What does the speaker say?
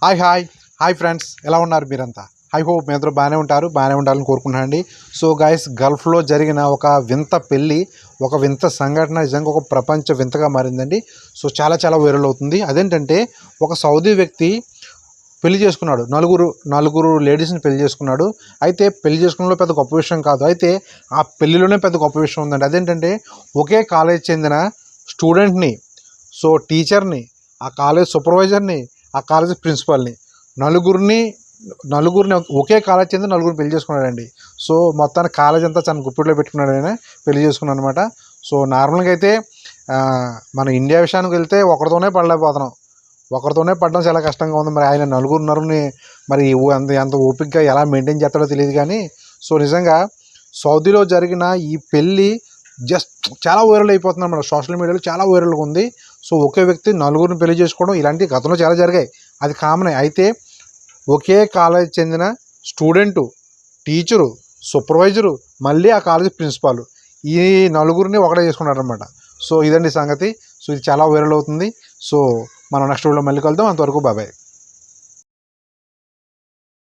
Hi friends, ఎలా ఉన్నారు మీరంతా? ఐ హోప్ మీ అందరూ బాగానే ఉండాలని కోరుకుంటున్నానండి. సో గైస్, గల్ఫ్లో జరిగిన ఒక వింత పెళ్ళి, ఒక వింత సంఘటన నిజంగా ఒక ప్రపంచ వింతగా మారిందండి. సో చాలా వైరల్ అవుతుంది. అదేంటంటే, ఒక సౌదీ వ్యక్తి పెళ్లి చేసుకున్నాడు. నలుగురు లేడీస్ని పెళ్లి చేసుకున్నాడు. అయితే పెళ్లి చేసుకున్నలో పెద్ద గొప్ప విషయం కాదు. అయితే ఆ పెళ్లిలోనే పెద్ద గొప్ప విషయం ఉందండి. అదేంటంటే, ఒకే కాలేజ్ చెందిన స్టూడెంట్ని, సో టీచర్ని, ఆ కాలేజ్ సూపర్వైజర్ని, ఆ కాలేజ్ ప్రిన్సిపల్ని, నలుగురిని ఒకే కాలేజ్ చెంది నలుగురిని పెళ్లి చేసుకున్నాడండి. సో మొత్తానికి కాలేజ్ అంతా చాలా గుప్పిట్లో పెట్టుకున్నాడు, ఆయన పెళ్లి చేసుకున్నాడు అనమాట. సో నార్మల్గా అయితే మన ఇండియా విషయానికి వెళ్తే ఒకరితోనే పడడం చాలా కష్టంగా ఉంది. మరి ఆయన నలుగురిని మరి ఎంత ఓపికగా ఎలా మెయింటైన్ చేస్తాడో తెలియదు. కానీ సో నిజంగా సౌదీలో జరిగిన ఈ పెళ్ళి జస్ట్ చాలా వైరల్ అయిపోతుంది అన్నమాట. సోషల్ మీడియాలో చాలా వైరల్గా ఉంది. సో ఒకే వ్యక్తి నలుగురిని పెళ్లి చేసుకోవడం ఇలాంటి గతంలో చాలా జరిగాయి, అది కామనే. అయితే ఒకే కాలేజ్ చెందిన స్టూడెంటు, టీచరు, సూపర్వైజరు, మళ్ళీ ఆ కాలేజ్ ప్రిన్సిపాల్, ఈ నలుగురిని ఒకటే చేసుకున్నాడు అనమాట. సో ఇదండి సంగతి. సో ఇది చాలా వైరల్ అవుతుంది. సో మనం నెక్స్ట్ వీడియోలో మళ్ళీ కలుద్దాం. అంతవరకు బాబాయ్.